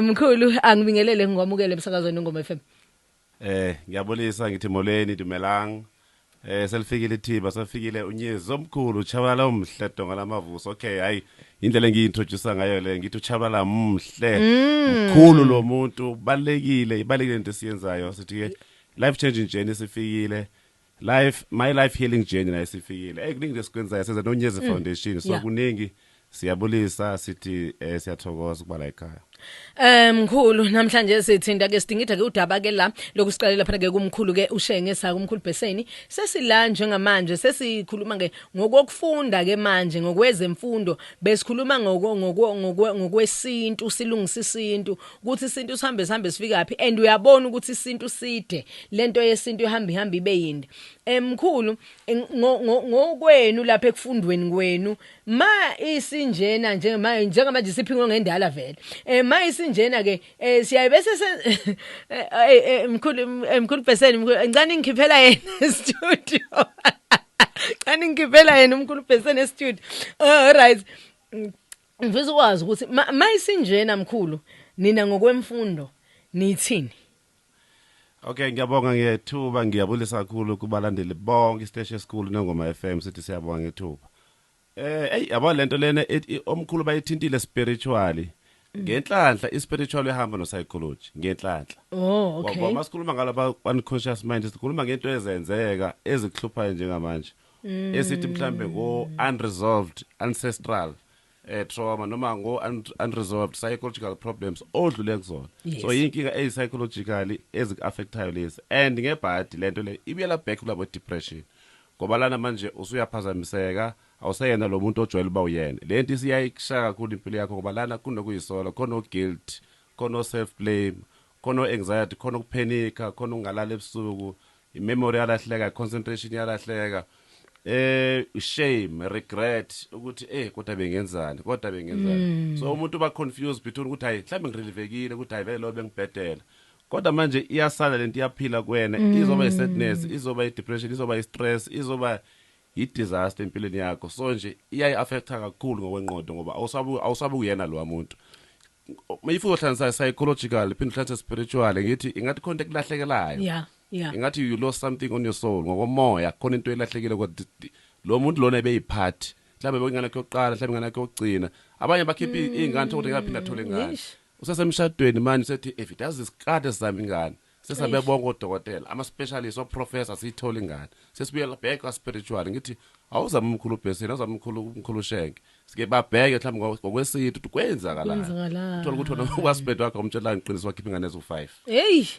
Mkhulu angibingelele ngwamukele emsakazweni Ngoma FM. Ngiyabulisa ngithi molweni Dumelang. Selifikile ithiba safikile unyezi omkhulu uChabala umhledo ngalamavuso. Okay, hayi indlela engiintroduce ngayo le ngithi uChabala umhle. Mkhulu lo muntu balekile into esiyenzayo sithi ke life changing journey sifikile. My life healing journey na sifikile. Kuningi esikwenzayo senza noNyezi Foundation so kuningi siyabulisa sithi siyathokoza kuba la ekhaya. Mkhulu namhlanje sithinta ke sidingida ke udaba ke la lokusiqalela phela ke kumkhulu ke uShenge sa kumkhulu Bheseni sesila njengamanje sesikhuluma ke ngokufunda ke manje ngokwezemfundo besikhuluma ngokwesintu silungisa isintu ukuthi isintu sihambe sifika phi and uyabona ukuthi isintu side lento yesintu ihamba ibe yinde. Mkhulu ngokwenu lapha ekufundweni kwenu ma isinjena njengamanje siphingwe ngendala vele mayisinjena ke siyayibese mkhulu Bheseni ngicela ngikhiphela yena studio qani ngikhiphela yena umkhulu Bheseni studio all right mfisa ukwazi ukuthi mayisinjena mkhulu nina ngokwemfundo nithini. Okay, ngiyabonga ngethuba ngiyabulisa kakhulu kubalandeli bonke isiteshi school noNgoma FM sithi siyabonga ngethuba. Yabo lento lena omkhulu bayithintile spiritually. Ngenhlanhla ispiritual ehamba no psychology ngenhlanhla. Oh, okay. Ngoba masikhuluma ngalaba unconscious mind sikhuluma ngento ezenzeka ezikuhluphayo njengamanje. Esithi mhlambe ngo unresolved ancestral trauma noma ngo unresolved psychological problems odlule kuzona. So inkinga psychologically eziaffectayo lezi and ngebhadi lento le ibuyela back kulabo depression. Ngoba lana manje usuyaphazamiseka awusayena lo muntu ojwayele ba uyena lento isiyayishaka kakhulu impilo yakho ngoba lana kunokuyisola khona guilt khona self blame khona anxiety khona ukuphanika khona ungalala ebusuku imemory yalahleka concentration yalahleka shame regret ukuthi kodwa bengenzani so umuntu ba confused between ukuthi hayi mhlambe ngirelevekile ukuthi hayi vele lo bengibhedela kodwa manje iyasala lento iyaphila kuwena izoba i-sadness izoba i-depression izoba i-stress izoba i-disaster empilweni yakho so nje iyayi-affecta kakhulu ngokwenqondo ngoba awusabe uyena lo muntu mayifuza uhlanza psychological phinde uhlanza spiritual ngithi ingathi khona ekulahlekelayo ingathi you lost something on your soul ngokomoya khona into elahlekile kodwa lo muntu lona ebeyiphathi mhlawumbe bengane yakhe yokuqala mhlawumbe ingane yakhe yokugcina abanye bakhipha ingane ukuthi ngaphinda athole ingane usesemshadweni manje sethi if it has isikade sizama ingane sesabe bonke odokotela ama specialists o professors sithola ingane sesibuyela back ka spiritual ngithi awuzama umkhulu Bheseni awuzama umkhulu Shenge sike babheke mhlawumbe ngokwesithu kwenzakalana uthola ukuthi wona kwasibed wakhe umtshela ngiqiniso wakhipha ingane ezo5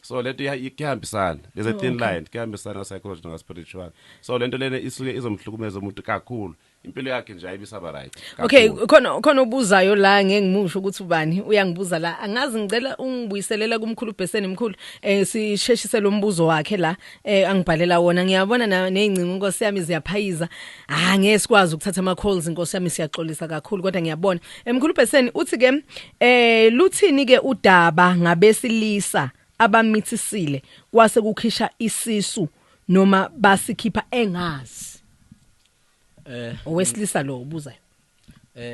so lento iyahambisana leze thin line kuyahambisana psychology na spiritual so lento lena isuke izomhlukumeza umuntu kakhulu impilo yakhe nje ayibisaba right. Okay, khona ubuzayo la ngengimusho ukuthi ubani uyangibuza la angazi ngicela ungibuyiselela kumkhulu Bheseni mkhulu sisheshise lo mbuzo wakhe la angibhalela wona ngiyabona nezingcingo Nkosi yami ziyaphayiza ngeke sikwazi ukuthatha ama calls Nkosi yami siyaxolisa kakhulu kodwa ngiyabona mkhulu Bheseni uthi ke luthini ke udaba ngabesilisa abamithisile kwase kukhisha isisu noma basikhipha engazi owesilisa lo ubuzayo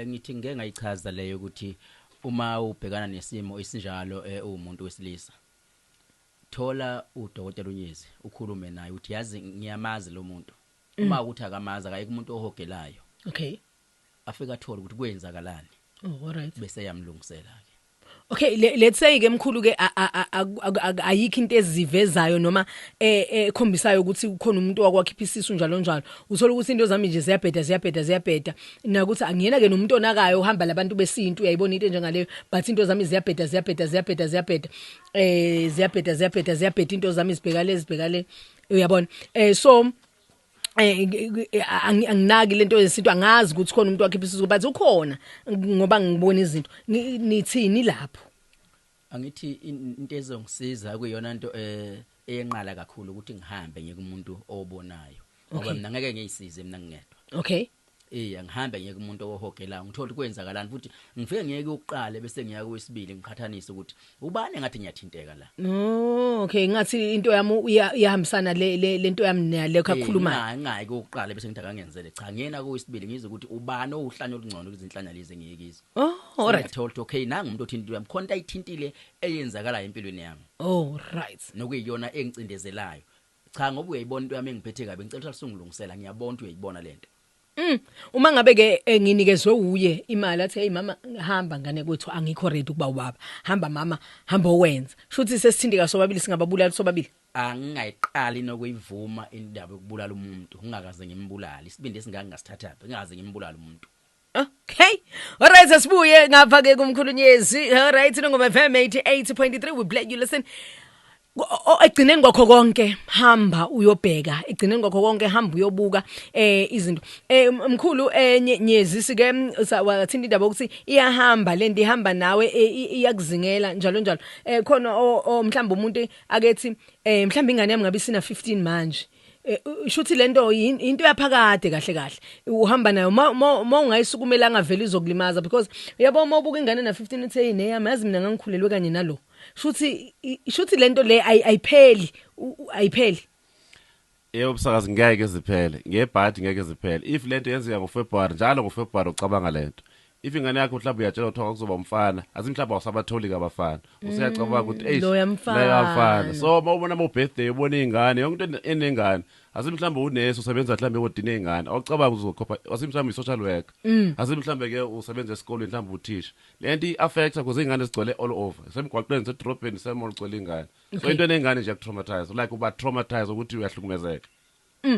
ngithi ngeke ngayichaza leyo ukuthi uma ubhekana nesimo esinjalo umuntu wesilisa thola udokotela uNyezi ukhulume naye uthi yazi ngiyamazi lo muntu uma ukuthi akamazi akayike umuntu ohogelayo okay afika athola ukuthi kwenzakalani all right bese yamlungisela ke okay let's say ke mkhulu ke ayikho into ezivezayo noma ekhombisayo ukuthi ukhona umuntu wakwakhipha isisu njalo uthola ukuthi into zami nje ziyabheda nakuthi angiyena ke nomuntu onakayo uhamba labantu besintu uyayibona into njengaleyo but into zami ziyabheda into zami zibhekale uyabona so anginaki lento yesintu angazi ukuthi khona umuntu wakhipha isisu but ukhona ngoba ngibona izinto nithini lapho angithi into ezongisiza kuyona into eyenqala kakhulu ukuthi ngihambe ngikumuntu obonayo ngoba mina ngeke ngiyisize mina ngingedwa okay ngihambe ngeke umuntu ohogelayo ngithola kwenzakalani futhi ngifike ngeke uqale bese ngiya kwesibili ngiqhathanise ukuthi ubani ngathi ngiyathinteka la. No, okay, ngathi into yami iyahambisana lento yami nale kakhuluma. Ngeke uqale bese ngithi akangenzele cha ngiyena kwesibili ngizwe ukuthi ubani ohlanya olungcono kuzinhlanya lezi ngiyekizo. Oh, alright. Ngithola ukuthi okay nanga umuntu othinta yami khona ayithintile eyenzakala empilweni yami. Oh, right. Nokuyiyona engicindezelayo. Cha ngoba uyayibona into yami engiphethe kabi ngicela ukuthi singilungisela ngiyabona ukuthi uyayibona lento. Uma ngabe ke nginikezwe uye imali athi hey mama hamba ngane kwethu angikho ready ukuba ubaba. Hamba mama, hamba owenza. Shuthi sesithindika sobabili singababulala sobabili. Angingayiqali nokuyivuma indaba yokubulala umuntu ngingakaze ngimbulala. Isibindi esingangasithatha ngingakaze ngimbulala umuntu. Okay. Alright, asibuye ngapha ke kumkhulunyezi. Alright, ngoma FM 88.3 we play you listen. Egcineni kwakho konke hamba uyobheka egcineni kwakho konke hamba uyobuka izinto mkhulu nyezi sike wathinta indaba ukuthi iyahamba lento ihamba nawe iyakuzingela njalo njalo khona mhlawumbe umuntu akethi mhlawumbe ingane yami ngabe sina 15 manje shuthi lento into yaphakade kahle kahle uhamba nayo ma ungayisukumela ngavela izokulimaza because uyabo uma ubuka ingane na 15 uthi hey neyami yazi mina ngangikhulelwe kanye nalo shuthi lento le ayipheli Ubusakazi ngeke ziphele ngebhadi ngeke ziphele if lento yenzeka ngoFebruary njalo ngoFebruary ucabanga lento if ingane yakho mhlawumbe uyatshela ukuthi kuzoba umfana azimhlawumbe awusabatholi kabafana usiyacabanga ukuthi hey lo yamfana so mawubona ama birthday ubona ingane yonke into enengane asimhlawumbe unesi usebenza mhlawumbe kodine ingane awucabanga uzokhopha asimhlawumbe isocial worker asimhlawumbe ke usebenza esikolweni mhlawumbe uthisha lento iaffecta because ingane zigcwele all over semgwaqweni sedropeni semall gcwele ingane so into enengane nje yakutraumatize like uba traumatize ukuthi uyahlukumezeka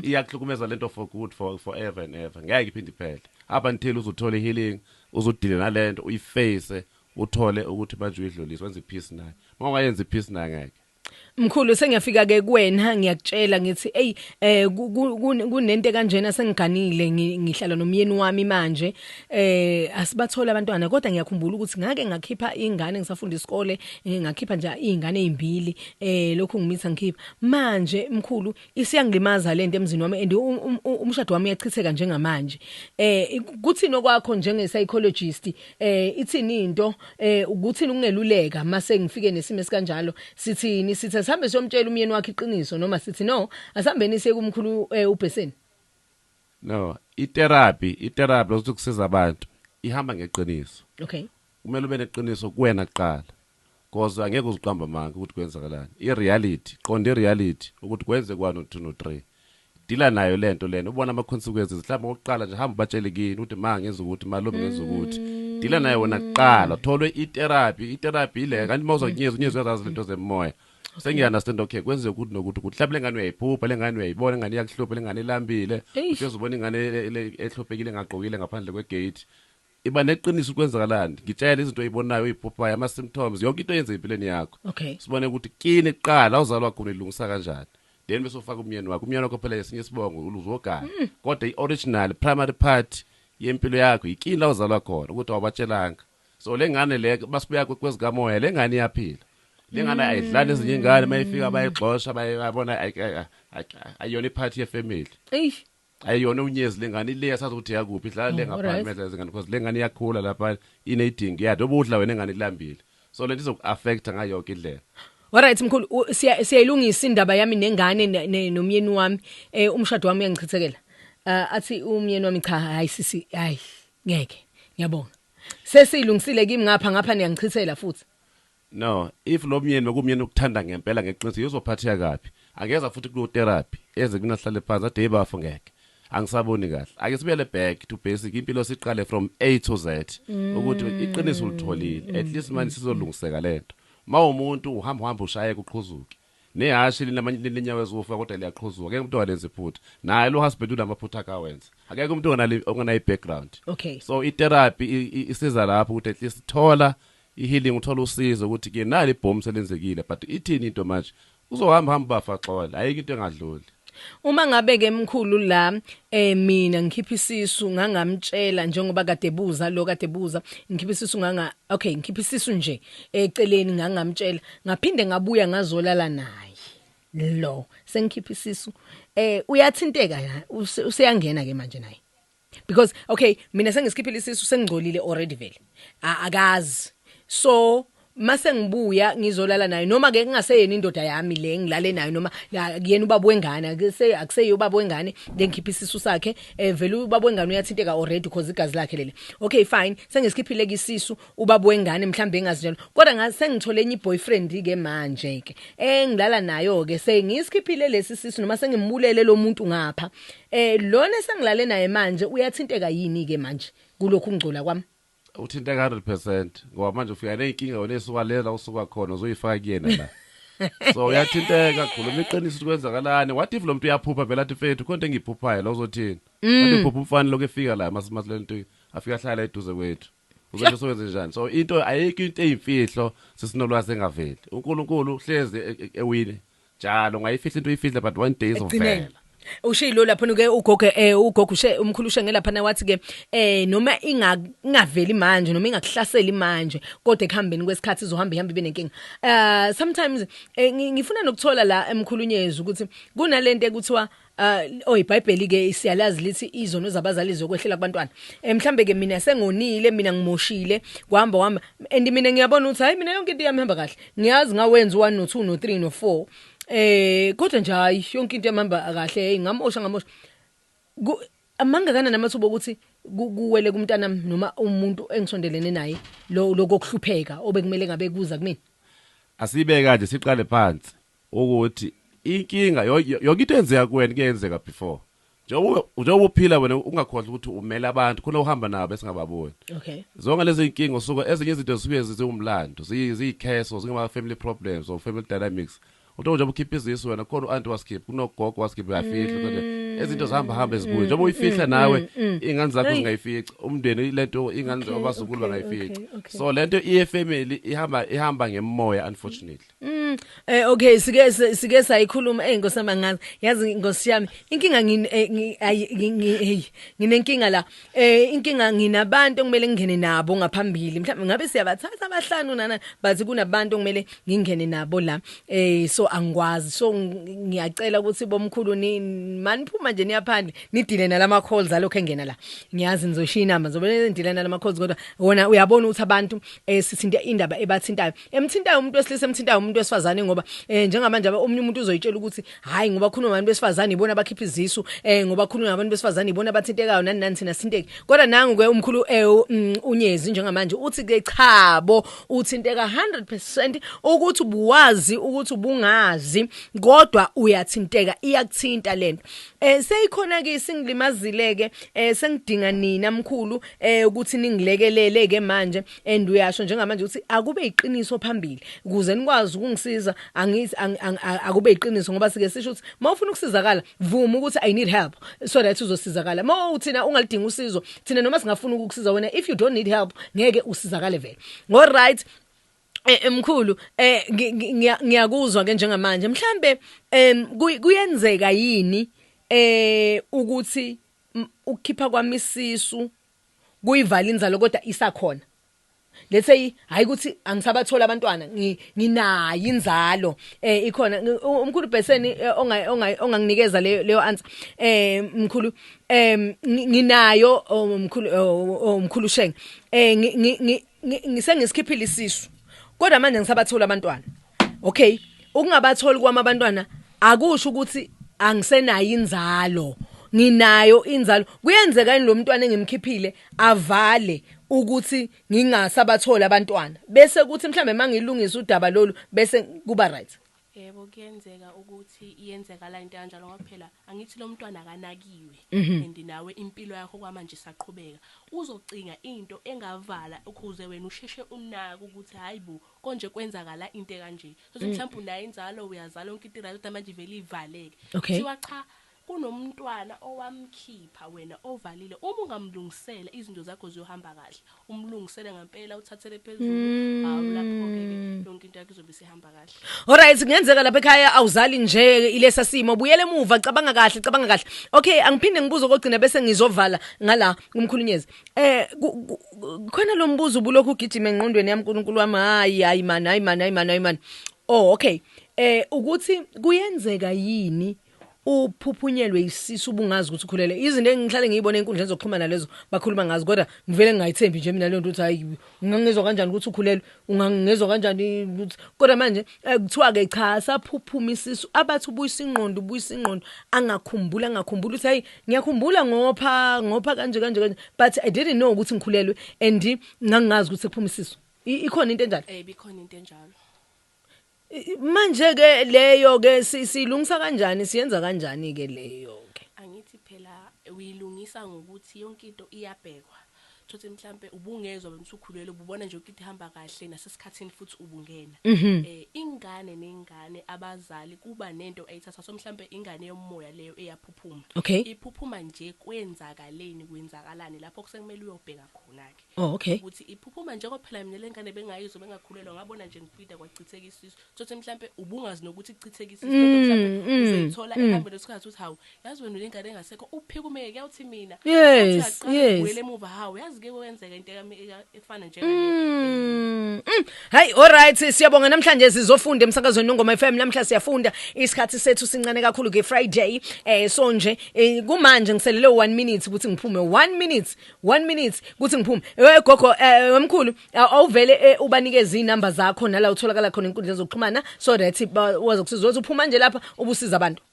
iyahlukumeza lento for good forever and ever ngeke iphinde iphele up until uzothola healing uzodila nalento uyiface uthole ukuthi manje uyidlulisa wenza ipeace naye mangayenza ipeace naye ngeke Mkhulu sengiyafika ke kuwena ngiyakutshela ngithi kunento kanjena sengiganile ngihlala nomyeni wami manje asibathola abantwana kodwa ngiyakhumbula ukuthi ngake ngakhipha ingane ngisafunda isikole ngakhipha nje izingane ezimbili lokho ngimitha ngikhipha manje mkhulu isiyangilimaza lento emzini wami and umshado wami uyachitheka njengamanje kuthi nokwakho njenge psychologist ithini into ukuthini ukungeluleka mase ngifike nesimo esikanjalo sithini sithi asambe siyomtshela umyeni wakhe iqiniso noma sithi no asambeni siye kumkhulu uBheseni no itherapy lokuthi kusiza abantu ihamba ngeqiniso okay kumele ube neqiniso kuwena kuqala because angeke uziqamba amanga ukuthi kwenzakalani ireality qonde reality ukuthi kwenze kwani 2 no 3 dila nayo lento lena ubona ama consequences mhlawumbe oqala nje hamba batshele kini ukuthi ma ngenza ukuthi malobe ngenza ukuthi dila nayo wena kuqala tholwe itherapy ile kanti mawuza kunyezwa yazazi lento zemoya sengiyaunderstand okay kwenze ukuthi nokuthi mhlawumbe lengane uyayiphupha lengane uyayibona lengane iyakuhlupha lengane ilambile uthi uzobona ingane ehlophekile ngaqokile ngaphandle kwegate iba neqiniso ukwenzakalani ngitshela izinto oyibonayo oyiphuphayo ama symptoms yonke into yenze empilweni yakho sibone ukuthi kini kuqala uzalwa khona ilungisa kanjani then bese ufaka umyeni wakho phela esinye isibongo uluzogana kodwa ioriginal primary part yempilo yakho ikini la uzalwa khona ukuthi awubatshelanga so lengane le basibuya kwezikamoya lengane iyaphila lengane ayidlala ezinye ingane mayifika bayixosha bayabona ayiyona iphathi yefamily ayiyona unyezi lengane ile yasazi ukuthi yakuphi idlala lengaphansi manje zingane because lengane iyakhula lapha ineding yade obudla wena engane ilambile so lento izokuaffecta ngayo yonke indlela. Alright mkhulu siyayilungisa indaba yami nengane nomyeni wami umshado wami uyangichithekela athi umyeni wami cha hayi sisi hayi ngeke ngiyabonga sesilungisile kimi ngapha niyangichithela futhi no if lo myeni bekumyeni ukuthanda ngempela ngeqiniso uzophatheka kabi angeza futhi ku therapy eze kunahlale phansi ade ebafo ngeke angisaboni kahle ake sibele back to basic impilo siqale from A to Z ukuthi iqiniso ulitholile at least manje sizolungiseka lento umuntu uhamba ushaye kuqhuzuki nehashi linamanye linyawo ezofa kodwa liyaqhuzuka akeke umuntu walenze iphutha naye lo husband unamaphutha akawenza akeke umuntu onganayi background okay so itherapy isiza lapho ukuthi at least thola ihealing uthola usizo ukuthi ke nali ibhomu selenzekile but ithini into manje uzohamba bafa xola ayike into engadluli uma ngabe ke mkhulu la mina ngikhipha isisu ngangamtshela njengoba kade buza ngikhipha isisu ngikhipha isisu nje eceleni ngangamtshela ngaphinde ngabuya ngazolala naye lo sengikhipha isisu uyathinteka useyangena ke manje naye because okay mina sengisikhiphile isisu sengigcolile already vele akazi so mase ngibuya ngizolala naye noma ke kungaseyena indoda yami le ngilale nayo noma kuyena ubaba wengane akuseyo ubaba wengane lengikhipha isisu sakhe vele ubaba wengane uyathinteka already because igazi lakhe lele okay fine sengisikhiphile ke isisu ubaba wengane mhlambe engazinjalo kodwa ngasengithole enye boyfriend ke manje ke engilala nayo ke sengisikhiphile lesi sisu noma sengimbulele lo muntu ngapha lona sengilale naye manje uyathinteka yini ke manje kulokhu ngcola kwami uthinteka 100% ngoba manje ufika nenkinga wena esuka lela usuka khona uzoyifaka kuyena la so uyathinteka khuluma iqiniso ukuthi kwenzakalani what if lo muntu uyaphupha vela athi fethu konke engiphuphayo la uzothini kanti uphupha umfana lokho efika la masilento afika hlala eduze kwethu uzobe sowenze njani so into ayikho into eyimfihlo sisinolwazi engaveli uNkulunkulu uhleze ewini njalo ngayifihla into uyifihla but one day izovela ushilo lapha ke ugogo umkhulu ushenge lapha na wathi ke noma ingaveli manje noma ingakuhlaseli manje kodwa ekuhambeni kwesikhathi izohamba ihambe benenkinga sometimes ngifuna nokuthola la emkhulunyezi ukuthi kunalento ekuthiwa iBhayibheli ke siyalazi lithi izono zabazali zokwehlela kubantwana mhlambe ke mina sengonile mina ngimoshile kuhamba and mina ngiyabona ukuthi hayi mina yonke into yami ihamba kahle ngiyazi ngawenza 1 no 2 no 3 no 4 kodwa nje hayi yonke into yamamba kahle ngamosha amanga kana namathubo ukuthi kuwele kumntana noma umuntu engisondelene naye lokuhlupheka obekumele ngabe kuza kumina asibeka nje siqale phansi ukuthi inkinga yonke into enzeka kuwena kuyenzeka before njengoba uphila wena ungakhohlwa ukuthi umela abantu khona uhamba nabo esingababoni okay zonke lezi inkinga usuka ezinye izinto zisuke zizumlando ziyikheso zingama family problems or family dynamics uthi nje ukhipha izisu wena khona uanti waskip kunogogo waskip uyafihla konke ezinto zihamba ezibuye njengoba uyifihla nawe ingane zakho zingayifica umndeni lento ingane zabazukulu bangayifica so lento ifamily ihamba ngemoya unfortunately okay sike sayikhuluma ngosamangazi yazi Nkosi yami inkinga nginenkinga la inkinga nginabantu okumele ngingene nabo ngaphambili mhlawumbe ngabe siyabathatha abahlanu nana bathi kunabantu okumele ngingene nabo la so angikwazi so ngiyacela ukuthi bomkhulu maniphuma nje niyaphandle nidile nalama calls alokho engena la ngiyazi nizoshiya inamba zobe nidile nalama calls kodwa wona uyabona ukuthi abantu sithinta indaba ebathintayo emthintayo umuntu wesilisa emthintayo umuntu wesifazane ngoba njengamanje omunye umuntu uzoyitshela ukuthi hayi ngoba khona abantu besifazane ibona abakhipha izisu ngoba khona abantu besifazane ibona abathintekayo nani thina sithinteke kodwa nangu ke umkhulu unyezi njengamanje uthi ke chabo uthinteka 100% ukuthi ubuwazi ukuthi ubungazi kodwa uyathinteka iyakuthinta lento seyikhona ke singilimazileke sengidinga nina mkhulu ukuthi ningilekelele ke manje and uyasho njengamanje ukuthi akube iqiniso phambili ukuze nikwazi ukungisiza angithi akube iqiniso ngoba sike sisho ukuthi mawufuna ukusizakala vuma ukuthi I need help so that uzosizakala mawuthina ungalidinga usizo thina noma singafuna ukukusiza wena if you don't need help ngeke usizakale vele ngo right mkhulu ngiyakuzwa ke njengamanje mhlambe kuyenzeka yini ukuthi ukukhipha kwamisisu kuyivala inzalo kodwa isakhona let's say hayi ukuthi angisabathola abantwana nginayo inzalo ikhona umkhulu Bheseni onganginikeza leyo answer mkhulu nginayo umkhulu Shenge ngisengisikhiphile isisu kodwa manje ngisabathola abantwana okay ukungabatholi kwami abantwana akusho ukuthi angisenayo inzalo nginayo inzalo kuyenzeka yini lo mntwana engimkhiphile avale ukuthi ngingasabathola abantwana bese kuthi mhlambe mangilungisa udaba lolu bese kuba right yebo kuyenzeka ukuthi iyenzeka la into kanjalo ngoba phela angithi lo mntwana akanakiwe and nawe impilo yakho kwamanje saqhubeka uzocinga into engavala ukuze wena usheshe unaka ukuthi hayibo konje kwenzakala into kanje so mhlawumbe unayo inzalo uyazala yonke into right manje vele ivaleke kuthiwa cha kunomntwana owamkhipha wena ovalile uma ungamlungisela izinto zakho ziyohamba kahle umlungisele ngempela uthathele phezulu lapho ke yonke into yakho izobe isihamba kahle alright kungenzeka lapha ekhaya awuzali nje ilesa simo buyele emuva cabanga kahle okay angiphinde ngibuze okugcina bese ngizovala ngala kumkhulunyezi khona lo mbuzo ubulokhu ugijima engqondweni yami uNkulunkulu wami hayi man oh okay ukuthi kuyenzeka yini uphuphunyelwe isisu ubungazi ukuthi ukhulele izinto engihlale ngiyibona enkundleni zokuxhumana lezo bakhuluma ngazi kodwa ngivele ngayithembi nje mina le nto ukuthi hayi ungangezwa kanjani ukuthi ukhulele ungangezwa kanjani ukuthi kodwa manje kuthiwa ke cha saphuphuma isisu abathi ubuyisa ingqondo angakhumbula ukuthi hayi ngiyakhumbula ngopha kanje but I didn't know ukuthi ngikhulelwe and ngangazi ukuthi kuphuma isisu ikhona into enjalo bikhona into enjalo manje ke leyo ke silungisa kanjani siyenza kanjani ke leyo ke angithi phela uyilungisa ngokuthi yonke into iyabhekwa thothi mhlambe ubungezwe bemsukhulelo ububona nje ukuthi ihamba kahle nasesikhathini futhi ubungena ingane nengane abazali kuba nento ayithatha so mhlambe ingane yomoya leyo eyaphuphuma iphuphuma nje kwenzakalani lapho kusekumele uyobheka khona ke ukuthi iphuphuma nje kophela mina lengane bengayizwe bengakhulelwa ngabona nje ngifida kwachitheka isisu thothi mhlambe ubungazi nokuthi kuchitheka isisu mhlambe uzayithola ehambe lesikhathi uthi hawu yazi wena lengane engasekho uphikume kuyawuthi mina yes wele emuva hawu yazi ke kwenzeka into efana nje Hey alright siyabonga namhlanje sizofunda emsakazweni Ngoma FM namhla siyafunda isikhathi sethu sincane kakhulu ke Friday so nje kumanje ngiselele 1 minute ukuthi ngiphume 1 minute ukuthi ngiphume gogo wemkhulu awuvele ubanikeza inamba zakho nala utholakala khona inkundleni zokuxhumana so that wazokusiza ukuthi uphuma nje lapha ubusiza abantu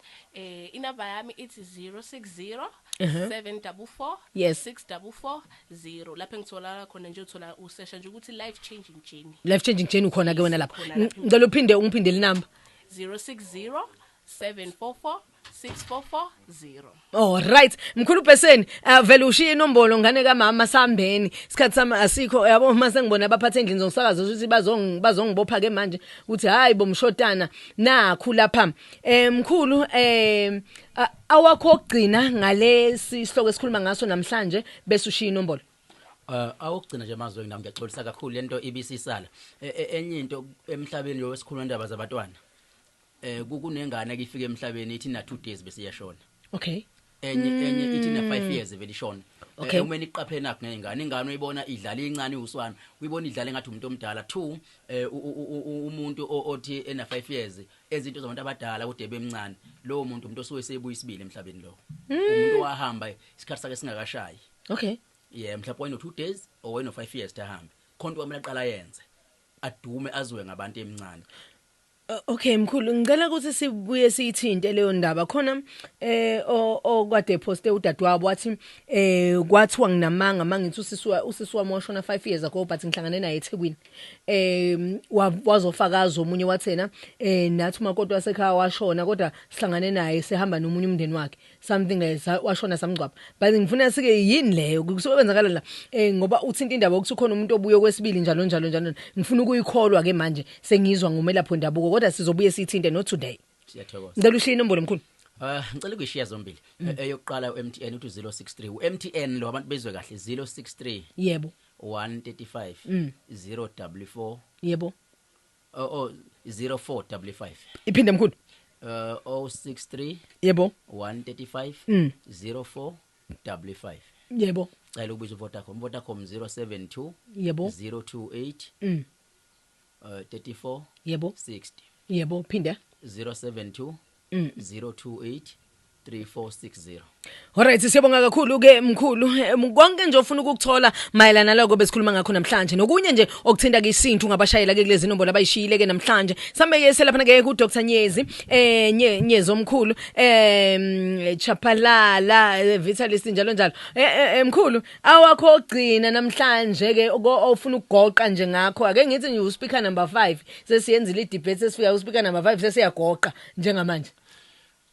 inamba yami ithi 060 744 6440 lapha ngithola khona nje uthola usession nje ukuthi life changing journey ukhona ke wena lapha ngicela uphinde ungiphindele inamba 060 744 6440 Alright mkhulu Beseni vele ushiye inombolo ngane kamama Sambeni isikhathi sami asikho yabo mase ngibona abaphathe endlini zomsakazo ukuthi bazongibopha ke manje uthi hayi bomshotana nakhu lapha mkhulu awakho ogcina ngale sihloko esikhuluma ngaso namhlanje bese ushiye inombolo awugcina nje amazwe nami ngiyaxolisa kakhulu lento ibisisala enye into emhlabeni lo wesikhuluma indaba zabantwana kunengane ifike emhlabeni ithi na 2 days bese iyashona enye ithi na 5 years vele ishona uma niqaphele nakho ingane uyibona idlala incane uswana uyibona idlala engathi umuntu omdala 2 umuntu othi ena 5 years ezinto zabantu abadala kude bemncane lo muntu osuke sebuyisibili emhlabeni lo umuntu wahamba isikhathi sakhe singakashayi mhlawumbe wena 2 days or wena 5 years tahambe khonto kwamela qala yenze adume azwe ngabantu emncane mkhulu ngicela ukuthi sibuye siyithinte leyo ndaba khona okwade poste udadewabo wathi kwathiwa nginamanga mangithi usisi wami washona 5 years ago but ngihlangane naye eThekwini wazofakaza omunye wathena nathi umakoti wasekhaya washona kodwa sihlangane naye sehamba nomunye umndeni wakhe something washona samgcwaba but ngifuna sike yini leyo kusebenzakala la ngoba uthinta indaba ukuthi khona umuntu obuye kwesibili njalo ngifuna ukuyikholwa ke manje sengizwa ngomelapho ndabuko kodwa sizobuye sithinte no today siyathokoza ngicela ushiye inombolo mkhulu ngicela ukuyishiya zombili eyokuqala uMTN uthi 063 uMTN lo abantu bezwe kahle 063 yebo 135 044 yebo 0455 iphinde mkhulu 063 yebo 135 0455 yebo cela ukubiza Vodacom 072 yebo 028 34 yebo 60 yebo phinda 072 028 3460 Alright siyabonga kakhulu ke mkhulu konke nje ofuna ukukuthola mayelana lokho besikhuluma ngakho namhlanje nokunye nje okuthinta ke isintu ngabashayela ke kulezi inombolo abayishiyile ke namhlanje sambe ke selapha ke ku Dr Nyezi Nyezi omkhulu Chapalala Vitalist njalo mkhulu awakho ogcina namhlanje ke ofuna ukugoqa nje ngakho ake ngithi nje uspeaker number 5 sesiyenzile idebate sesifika uspeaker number 5 sesiyagoqa njengamanje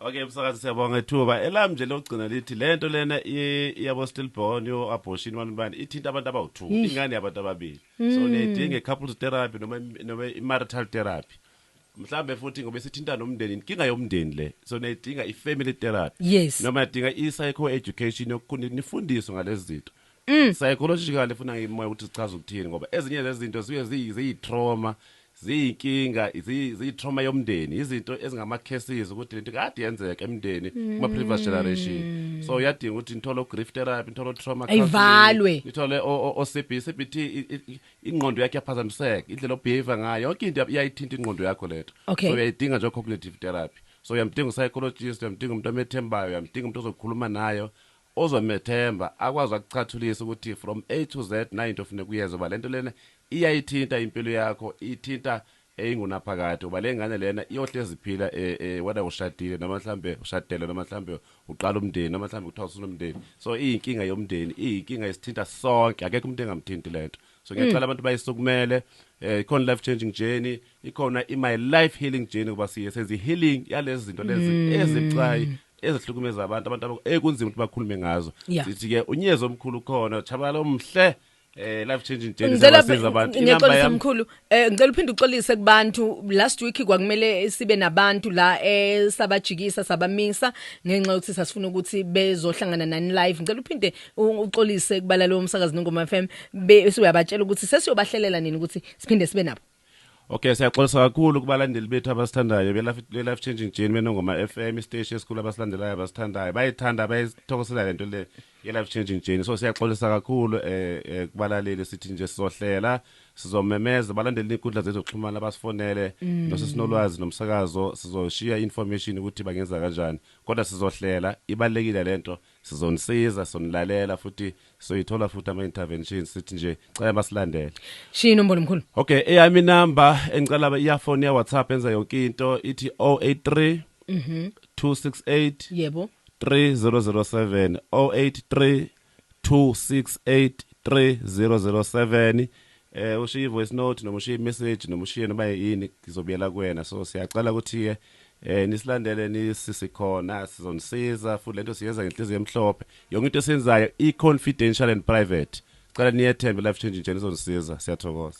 Okay msakazi siyabonga ethuba elam nje lokugcina lithi lento lena iyabo stillborn yo abortion wanibani ithinta abantu abawu2 ingane yabantu ababili so nedinga couples therapy noma marital therapy mhlambe futhi ngobe sithinta nomndeni inkinga yomndeni le so nedinga ifamily therapy noma nedinga psycho education yokunifundiswa ngalezi zinto psychologically funa ngimoya ukuthi sichaza ukuthini ngoba ezinye lezi zinto ziyi trauma ziyinkinga ziyi-trauma yomndeni izinto ezingama cases ukuthi lento kade yenzeka emndeni kuma previous generation so uyadinga ukuthi nithole grief therapy nithole trauma counseling nithole CBT ingqondo yakhe yaphazamiseka indlela obehavior ngayo yonke into iyayithinta ingqondo yakho letho so uyayidinga nje cognitive therapy so uyamdinga psychologist, uyamdinga umuntu omethembayo, uyamdinga umuntu ozokhuluma nayo ozomethemba akwazi ukuchathulisa ukuthi from A to Z na into ofuna kuyenza ba lento lena iyayithinta impilo yakho, ithinta eyingunaphakade uba lengane lena iyohlezi iphila wena ushadile noma mhlambe ushadele noma mhlambe uqala umndeni noma mhlambe uthiwa usunomndeni. So iyinkinga yomndeni, iyinkinga esithinta sonke, akekho umuntu engamthinti lento. So ngiyacela abantu bayisukumele, ikhona life changing journey, ikhona my life healing journey kuba senze healing yalezi zinto lezi ezicayi ezihlukumeza abantu ekunzima ukuthi bakhulume ngazo. Sithi ke unyezo omkhulu khona, chabala omhle life changing journey zabasiza abantu. Ngiyacela mkhulu, ngicela uphinde uxolise kubantu. Last week kwakumele sibe nabantu la sabajikisa sabamisa ngenxa yokuthi sasifuna ukuthi bezohlangana nani live. Ngicela uphinde uxolise kubala lo umsakazi Nongoma FM bese uyabatshela ukuthi sesiyobahlelela nini ukuthi siphinde sibe nabo. Okay, siyaxolisa kakhulu kubalandeli bethu abasithandayo life changing journey beNongoma FM isiteshi esikhulu abasilandelayo abasithandayo bayithanda bayithokosela lento le life changing journey. So siyaxolisa kakhulu kubalaleli sithi nje sizohlela sizomemeza balandeli inkundla zethu zokuxhumana abasifonele nosisinolwazi nomsakazo sizoshiya information ukuthi bangenza kanjani, kodwa sizohlela ibalekile lento, sizonisiza sonilalela futhi soyithola futhi ama interventions sithi nje cela basilandele. Shiya inombolo mkhulu. Okay, eyami number engicela earphone ya WhatsApp enza yonke into ithi 083 268 yebo 3007 083 268 3007. Ushiye voice note noma ushiye message noma ushiye noma yini ngizobuyela kuwena. So siyacela ukuthi nisilandele nisisikhona sizonisiza futhi lento siyenza ngenhliziyo emhlophe. Yonke into esenzayo i confidential and private. Cela niyethembe life changing journey izonisiza. Siyathokoza.